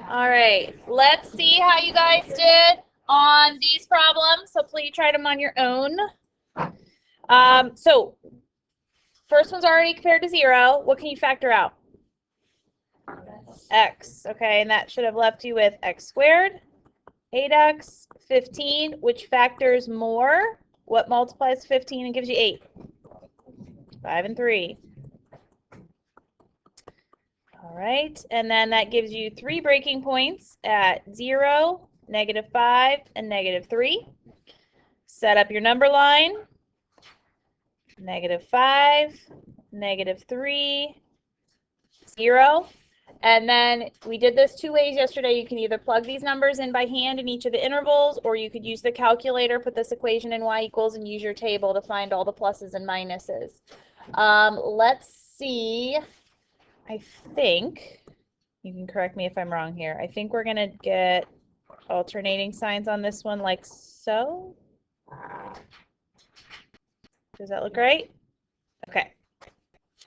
All right, let's see how you guys did on these problems. Hopefully you tried them on your own. So first one's already compared to 0. What can you factor out? X. Okay, and that should have left you with x squared, 8x, 15, which factors more? What multiplies 15 and gives you 8? 5 and 3. All right, and then that gives you 3 breaking points at 0, -5, and -3. Set up your number line. -5, -3, 0. And then we did this 2 ways yesterday. You can either plug these numbers in by hand in each of the intervals, or you could use the calculator, put this equation in y equals, and use your table to find all the pluses and minuses. Let's see. I think, you can correct me if I'm wrong here, I think we're going to get alternating signs on this one like so. Does that look right? Okay.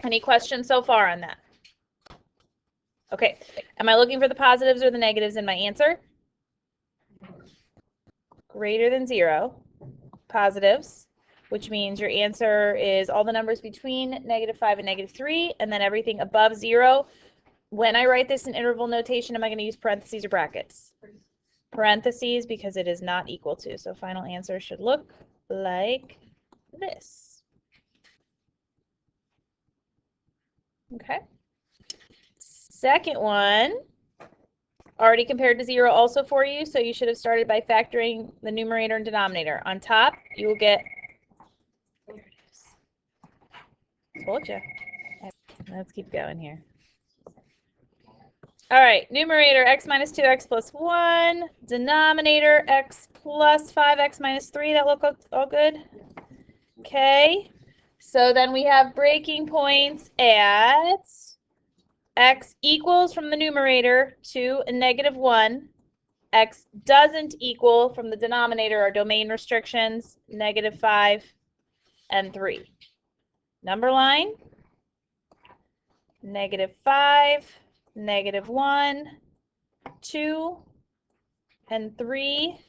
Any questions so far on that? Okay. Am I looking for the positives or the negatives in my answer? Greater than 0. Positives, which means your answer is all the numbers between -5 and -3, and then everything above 0. When I write this in interval notation, am I going to use parentheses or brackets? Parentheses, because it is not equal to. So final answer should look like this. Okay. Second one, already compared to 0 also for you, so you should have started by factoring the numerator and denominator. On top, you will get, there it is. Told you. Let's keep going here. All right, numerator x minus 2x plus 1, denominator x plus 5x minus 3. That look all good? Okay, so then we have breaking points at x equals from the numerator to a -1. X doesn't equal from the denominator or domain restrictions, -5 and 3. Number line, -5, -1, 2, and 3.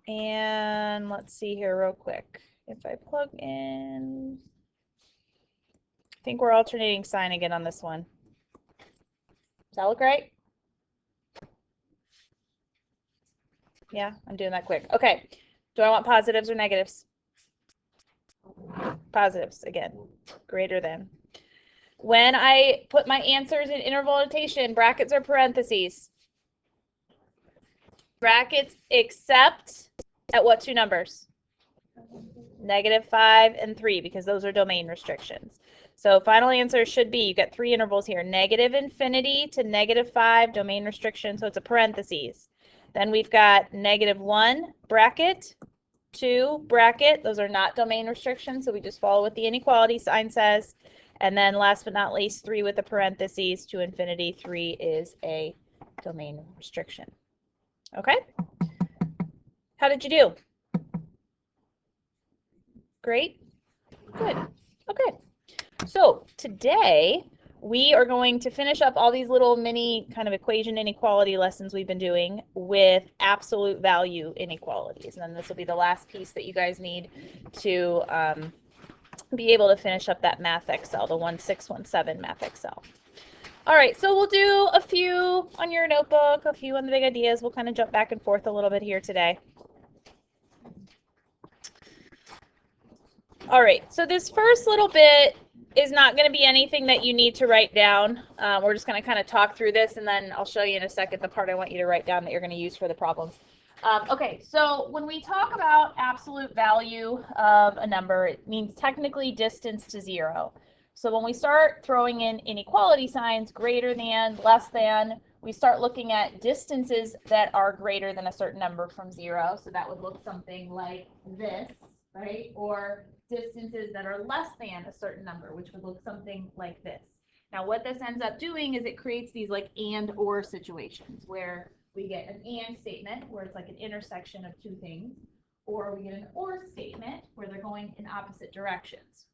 And let's see here real quick. If I plug in, I think we're alternating sign again on this one. Does that look right? Yeah, I'm doing that quick. Okay. Do I want positives or negatives? Positives again. Greater than. When I put my answers in interval notation, brackets or parentheses? Brackets except at what 2 numbers? -5 and 3, because those are domain restrictions. So final answer should be, you got 3 intervals here, -infinity to -5, domain restriction, so it's a parentheses. Then we've got -1, bracket, 2, bracket, those are not domain restrictions, so we just follow what the inequality sign says. And then last but not least, 3 with a parentheses to infinity, 3 is a domain restriction. Okay? How did you do? Great? Good. Okay. So today we are going to finish up all these little mini kind of equation inequality lessons we've been doing with absolute value inequalities. And then this will be the last piece that you guys need to be able to finish up that Math Excel, the 1617 Math Excel. All right, so we'll do a few on your notebook, a few on the big ideas. We'll kind of jump back and forth a little bit here today. All right, so this first little bit is not going to be anything that you need to write down. We're just going to kind of talk through this, and then I'll show you in a second the part I want you to write down that you're going to use for the problems. Okay, so when we talk about absolute value of a number, it means technically distance to 0. So when we start throwing in inequality signs, greater than, less than, we start looking at distances that are greater than a certain number from 0. So that would look something like this, right? Or distances that are less than a certain number, which would look something like this. Now what this ends up doing is it creates these like and or situations where we get an and statement where it's like an intersection of 2 things, or we get an or statement where where they're going in opposite directions.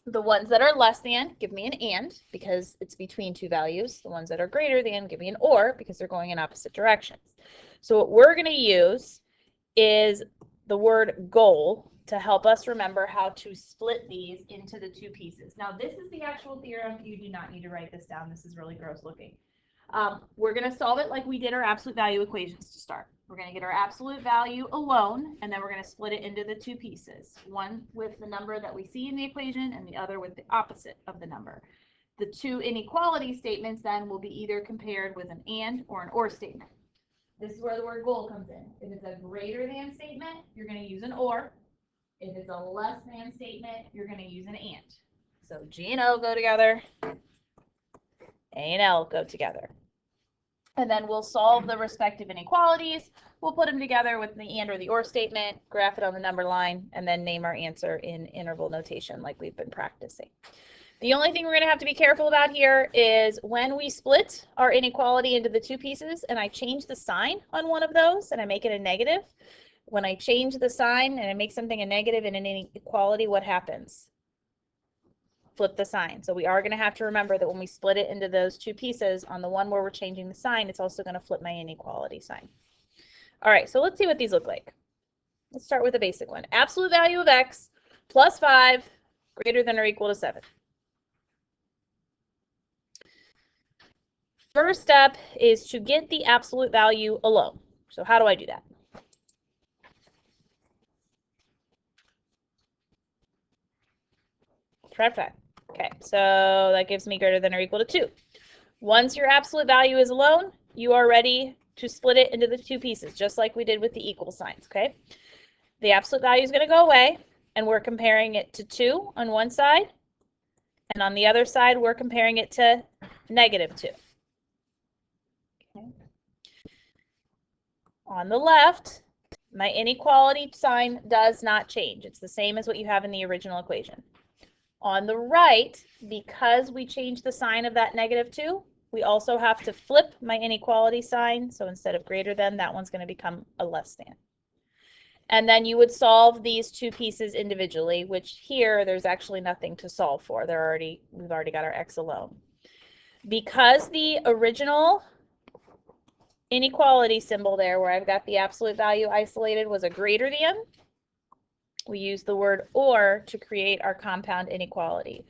The ones that are less than give me an and because it's between two values. The ones that are greater than give me an or because they're going in opposite directions. So what we're going to use is the word goal to help us remember how to split these into the two pieces. Now this is the actual theorem. You do not need to write this down. This is really gross looking. We're going to solve it like we did our absolute value equations to start. We're going to get our absolute value alone, and then we're going to split it into the two pieces, one with the number that we see in the equation and the other with the opposite of the number. The two inequality statements then will be either compared with an and or an or statement. This is where the word goal comes in. If it's a greater than statement, you're going to use an or. If it's a less than statement, you're going to use an and. So G and O go together, A and L go together. And then we'll solve the respective inequalities. We'll put them together with the and or the or statement, graph it on the number line, and then name our answer in interval notation like we've been practicing. The only thing we're going to have to be careful about here is when we split our inequality into the two pieces and I change the sign on one of those and I make it a negative, when I change the sign and I make something a negative in an inequality, what happens? Flip the sign. So we are going to have to remember that when we split it into those two pieces, on the one where we're changing the sign, it's also going to flip my inequality sign. All right, so let's see what these look like. Let's start with the basic one. Absolute value of x plus 5 greater than or equal to 7. First step is to get the absolute value alone. So how do I do that? Try 5. Okay, so that gives me greater than or equal to 2. Once your absolute value is alone, you are ready to split it into the two pieces, just like we did with the equal signs, okay? The absolute value is going to go away, and we're comparing it to 2 on one side, and on the other side, we're comparing it to negative 2. Okay. On the left, my inequality sign does not change. It's the same as what you have in the original equation. On the right, because we changed the sign of that negative 2, we also have to flip my inequality sign. So instead of greater than, that one's going to become a less than. And then you would solve these two pieces individually, which here there's actually nothing to solve for. We've already got our x alone. Because the original inequality symbol there, where I've got the absolute value isolated, was a greater than, we use the word or to create our compound inequality.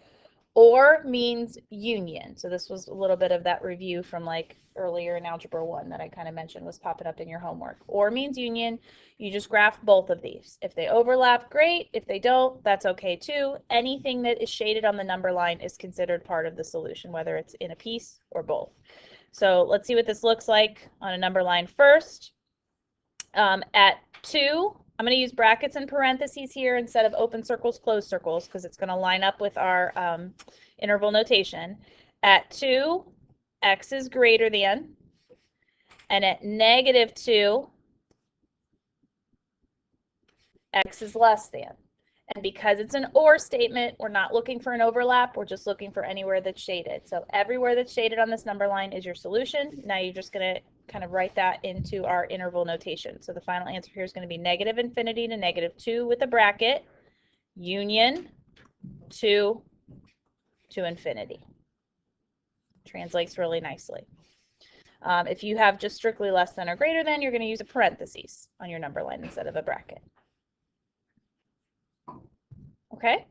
Or means union. So this was a little bit of that review from like earlier in Algebra 1 that I kind of mentioned was popping up in your homework. Or means union. You just graph both of these. If they overlap, great. If they don't, that's okay too. Anything that is shaded on the number line is considered part of the solution, whether it's in a piece or both. So let's see what this looks like on a number line first. At 2, I'm going to use brackets and parentheses here instead of open circles, closed circles, because it's going to line up with our interval notation. At 2, x is greater than, and at negative 2, x is less than. And because it's an or statement, we're not looking for an overlap, we're just looking for anywhere that's shaded. So everywhere that's shaded on this number line is your solution. Now you're just going to kind of write that into our interval notation. So the final answer here is going to be negative infinity to negative 2 with a bracket, union 2 to infinity. Translates really nicely. If you have just strictly less than or greater than, you're going to use a parentheses on your number line instead of a bracket. Okay?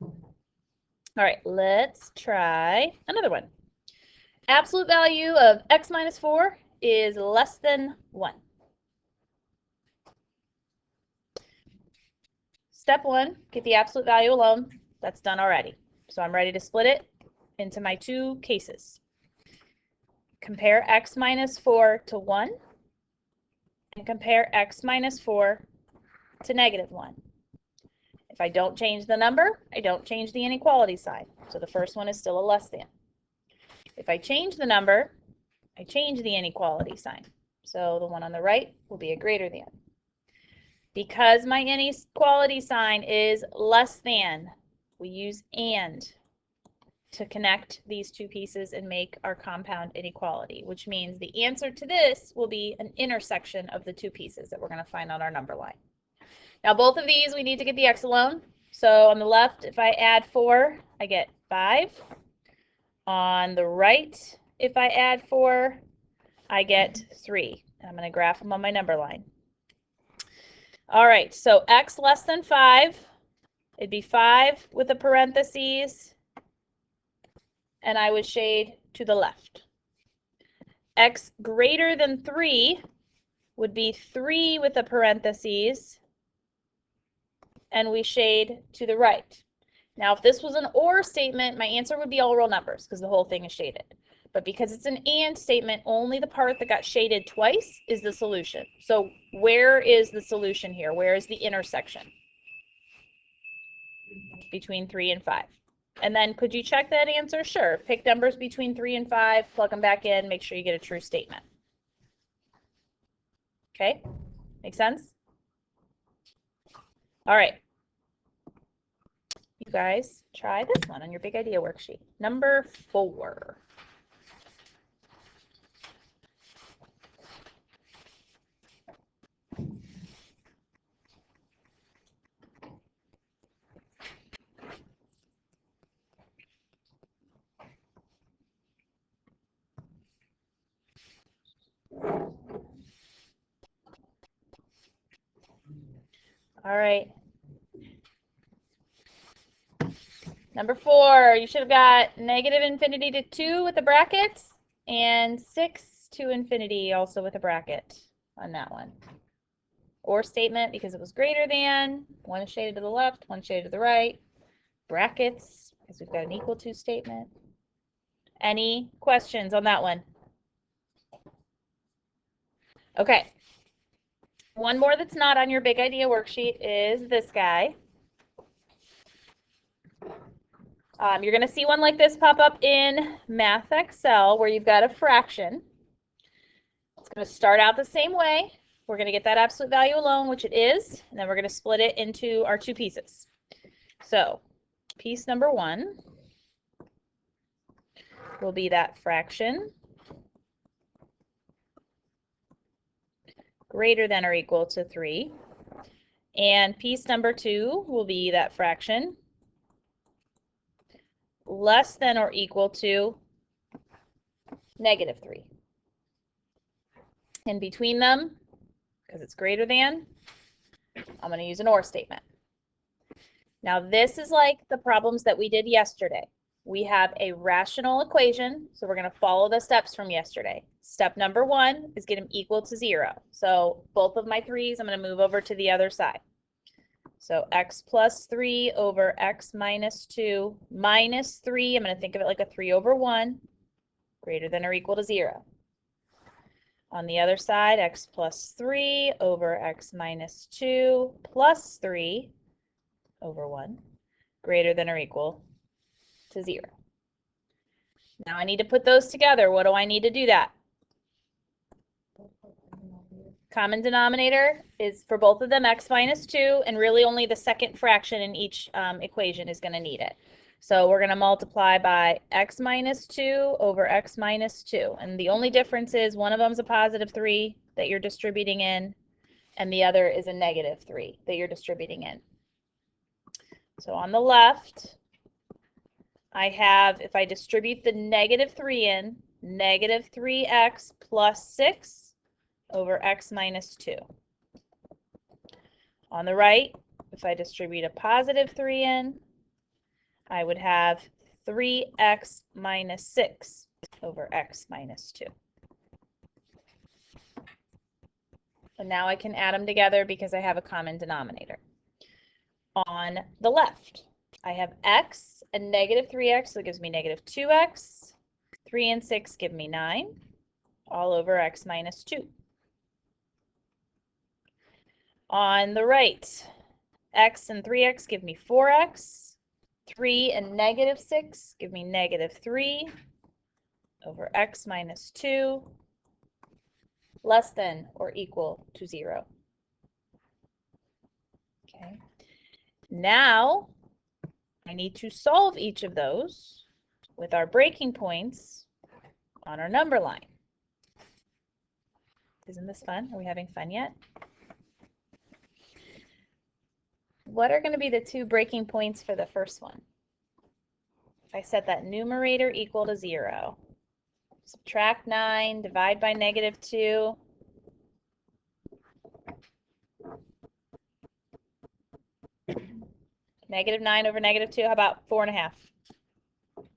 All right, let's try another one. Absolute value of x minus 4 is less than 1. Step 1, get the absolute value alone. That's done already. So I'm ready to split it into my two cases. Compare x minus 4 to 1 and compare x minus 4 to negative 1. If I don't change the number, I don't change the inequality sign. So the first one is still a less than. If I change the number, I change the inequality sign. So the one on the right will be a greater than. Because my inequality sign is less than, we use and to connect these two pieces and make our compound inequality, which means the answer to this will be an intersection of the two pieces that we're going to find on our number line. Now both of these we need to get the x alone. So on the left, if I add 4, I get 5. On the right, if I add 4, I get 3. I'm going to graph them on my number line. All right, so x less than 5, it'd be 5 with the parentheses, and I would shade to the left. X greater than 3 would be 3 with the parentheses, and we shade to the right. Now, if this was an or statement, my answer would be all real numbers because the whole thing is shaded. But because it's an and statement, only the part that got shaded twice is the solution. So where is the solution here? Where is the intersection between 3 and 5? And then could you check that answer? Sure. Pick numbers between 3 and 5, plug them back in, make sure you get a true statement. Okay? Make sense? All right. You guys try this one on your big idea worksheet. Number 4. All right. Number 4, you should have got negative infinity to 2 with the brackets and 6 to infinity also with a bracket on that one. Or statement because it was greater than. One is shaded to the left, one shaded to the right. Brackets because we've got an equal to statement. Any questions on that one? Okay. One more that's not on your big idea worksheet is this guy. You're going to see one like this pop up in Math Excel where you've got a fraction. It's going to start out the same way. We're going to get that absolute value alone, which it is, and then we're going to split it into our 2 pieces. So piece number 1 will be that fraction greater than or equal to 3. And piece number 2 will be that fraction less than or equal to negative 3. In between them, because it's greater than, I'm going to use an or statement. Now this is like the problems that we did yesterday. We have a rational equation, so we're going to follow the steps from yesterday. Step number 1 is get them equal to 0. So both of my 3's, I'm going to move over to the other side. So x plus 3 over x minus 2 minus 3, I'm going to think of it like a 3 over 1, greater than or equal to 0. On the other side, x plus 3 over x minus 2 plus 3 over 1, greater than or equal to 0. Now I need to put those together. What do I need to do that? Common denominator is for both of them x minus 2, and really only the second fraction in each equation is going to need it. So we're going to multiply by x minus 2 over x minus 2. And the only difference is one of them is a positive 3 that you're distributing in, and the other is a negative 3 that you're distributing in. So on the left, I have, if I distribute the negative 3 in, negative 3x plus 6 over x minus 2. On the right, if I distribute a positive 3 in, I would have 3x minus 6 over x minus 2. And now I can add them together because I have a common denominator. On the left, I have x and negative 3x, so it gives me negative 2x. 3 and 6 give me 9, all over x minus 2. On the right, x and 3x give me 4x. 3 and negative 6 give me negative 3 over x minus 2, less than or equal to 0. Okay. Now, I need to solve each of those with our breaking points on our number line. Isn't this fun? Are we having fun yet? what are going to be the two breaking points for the first one? If I set that numerator equal to 0, subtract 9, divide by -2. -9 over -2, how about 4.5?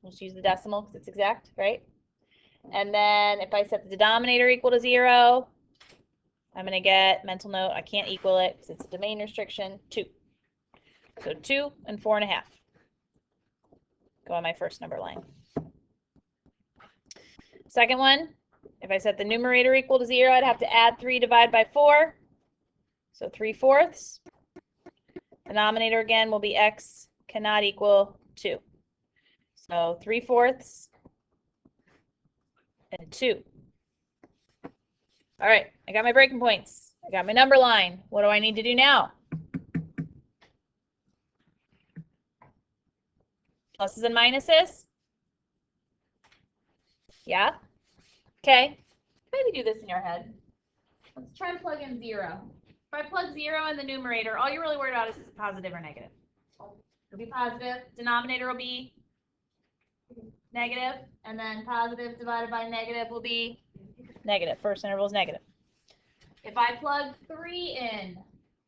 We'll just use the decimal because it's exact, right? And then if I set the denominator equal to 0, I'm going to get, mental note, I can't equal it because it's a domain restriction, 2. So 2 and 4.5 go on my first number line. Second one, if I set the numerator equal to 0, I'd have to add 3 divided by 4. So 3/4. Denominator again will be x cannot equal 2. So 3/4 and 2. All right, I got my breaking points. I got my number line. What do I need to do now? Pluses and minuses? Yeah? Okay. Maybe do this in your head. Let's try to plug in 0. If I plug 0 in the numerator, all you're really worried about is it positive or negative. It'll be positive. Denominator will be negative. And then positive divided by negative will be negative. First interval is negative. If I plug 3 in,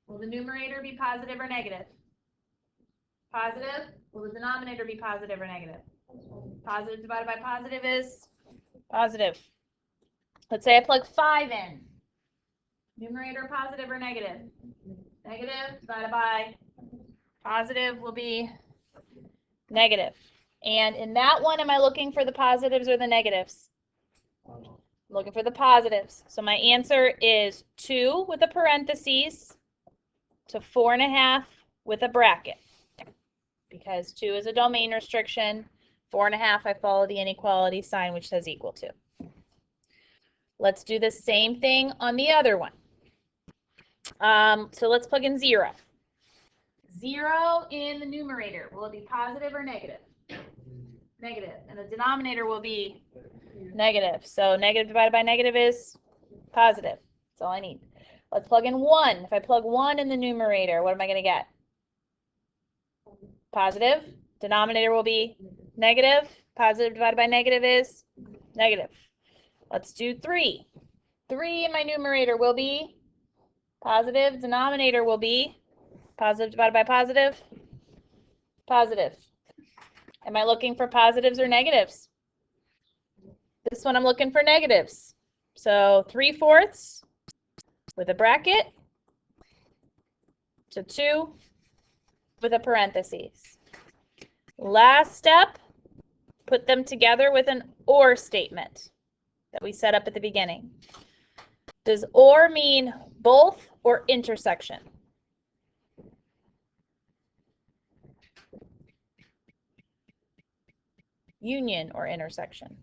will the numerator be positive or negative? Positive. Will the denominator be positive or negative? Positive divided by positive is positive. Let's say I plug 5 in. Numerator positive or negative? Negative divided by positive will be negative. And in that one, am I looking for the positives or the negatives? I'm looking for the positives. So my answer is 2 with a parentheses to 4.5 with a bracket. Because 2 is a domain restriction. 4.5, I follow the inequality sign, which says equal to. Let's do the same thing on the other one. So let's plug in 0. 0 in the numerator. Will it be positive or negative? Negative. And the denominator will be negative. So negative divided by negative is positive. That's all I need. Let's plug in 1. If I plug 1 in the numerator, what am I going to get? Positive. Denominator will be negative. Positive divided by negative is negative. Let's do 3. 3 in my numerator will be positive. Denominator will be positive divided by positive, positive. Am I looking for positives or negatives? This one I'm looking for negatives. So 3/4 with a bracket to 2 with a parentheses. Last step, put them together with an OR statement that we set up at the beginning. Does OR mean both or intersection? Union or intersection?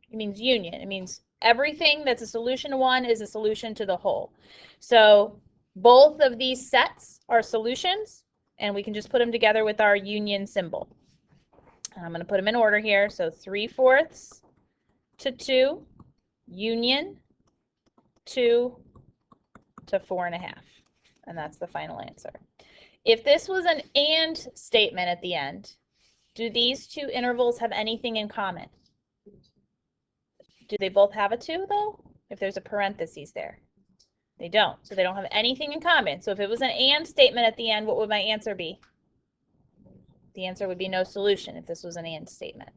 It means union. It means everything that's a solution to one is a solution to the whole. So both of these sets are solutions, and we can just put them together with our union symbol. And I'm going to put them in order here. So 3/4 to 2, union 2 to 4.5. And that's the final answer. If this was an AND statement at the end, do these two intervals have anything in common? Do they both have a 2 though? If there's a parentheses there. They don't. So they don't have anything in common. So if it was an AND statement at the end, what would my answer be? The answer would be no solution if this was an AND statement.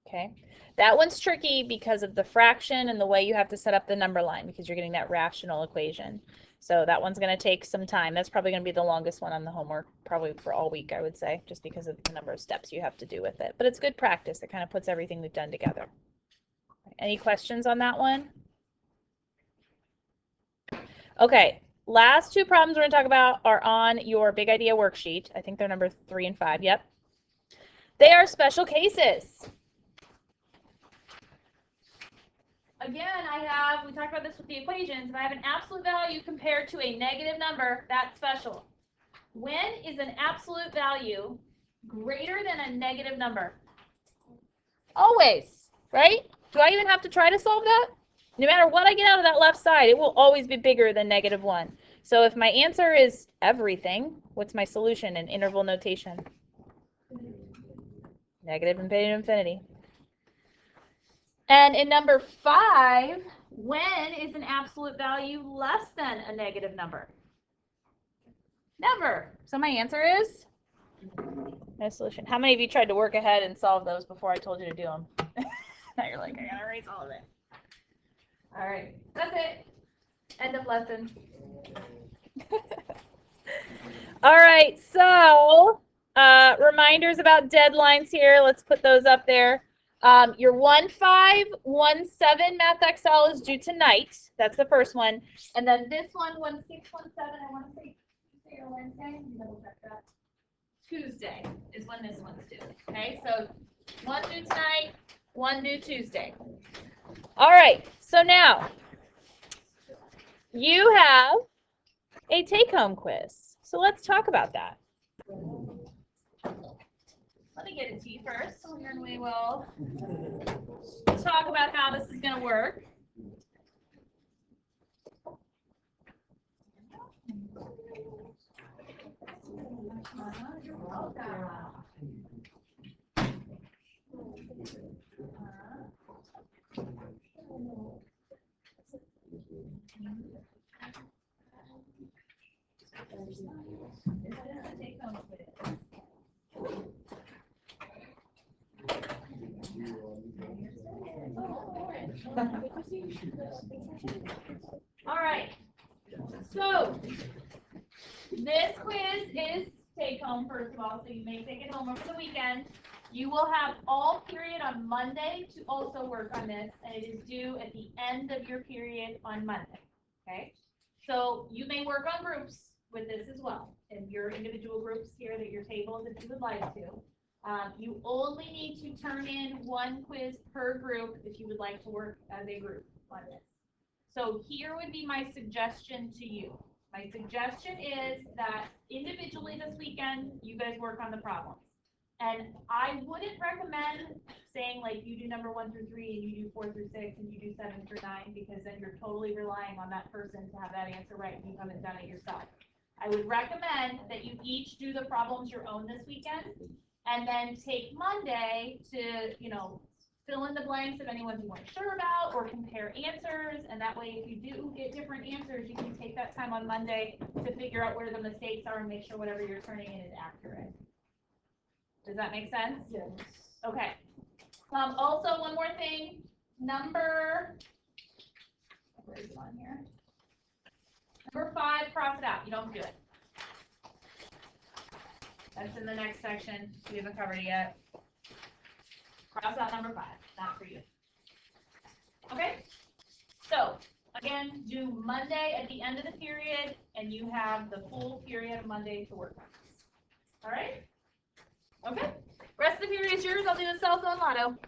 Okay. That one's tricky because of the fraction and the way you have to set up the number line, because you're getting that rational equation. So that one's going to take some time. That's probably going to be the longest one on the homework, probably for all week, I would say, just because of the number of steps you have to do with it. But it's good practice. It kind of puts everything we've done together. Any questions on that one? Okay, last two problems we're going to talk about are on your big idea worksheet. I think they're number 3 and 5. Yep. They are special cases. Again, we talked about this with the equations. If I have an absolute value compared to a negative number, that's special. When is an absolute value greater than a negative number? Always, right? Do I even have to try to solve that? No matter what I get out of that left side, it will always be bigger than -1. So if my answer is everything, what's my solution in interval notation? Negative infinity. And in number 5, when is an absolute value less than a negative number? Never. So my answer is no solution. How many of you tried to work ahead and solve those before I told you to do them? Now you're like, I gotta erase all of it. All right, that's it. End of lesson. All right, so reminders about deadlines here. Let's put those up there. Your 1517 Math Excel is due tonight. That's the first one. And then this one, 1617, I want to say Tuesday or Wednesday. Double check that. Tuesday is when this one's due. Okay, so one due tonight, one due Tuesday. All right, so now you have a take-home quiz. So let's talk about that. Let me get a tea first, and then we will talk about how this is going to work. You're welcome. All right, so this quiz is take home, first of all, so you may take it home over the weekend. You will have all period on Monday to also work on this, and it is due at the end of your period on Monday, okay? So you may work on groups with this as well, and your individual groups here that your tables if you would like to. You only need to turn in one quiz per group if you would like to work as a group on this. So here would be my suggestion to you. My suggestion is that individually this weekend, you guys work on the problems. And I wouldn't recommend saying like you do number 1 through 3 and you do 4 through 6 and you do 7 through 9, because then you're totally relying on that person to have that answer right and you haven't done it yourself. I would recommend that you each do the problems your own this weekend, and then take Monday to, fill in the blanks of any ones you weren't sure about, or compare answers, and that way if you do get different answers, you can take that time on Monday to figure out where the mistakes are and make sure whatever you're turning in is accurate. Does that make sense? Yes. Okay. Also, one more thing. Number 5, cross it out. You don't do it. That's in the next section. We haven't covered it yet. Cross out number 5. Not for you. Okay? So, again, do Monday at the end of the period, and you have the full period of Monday to work on this. All right? Okay? Rest of the period is yours. I'll do the cell phone lotto.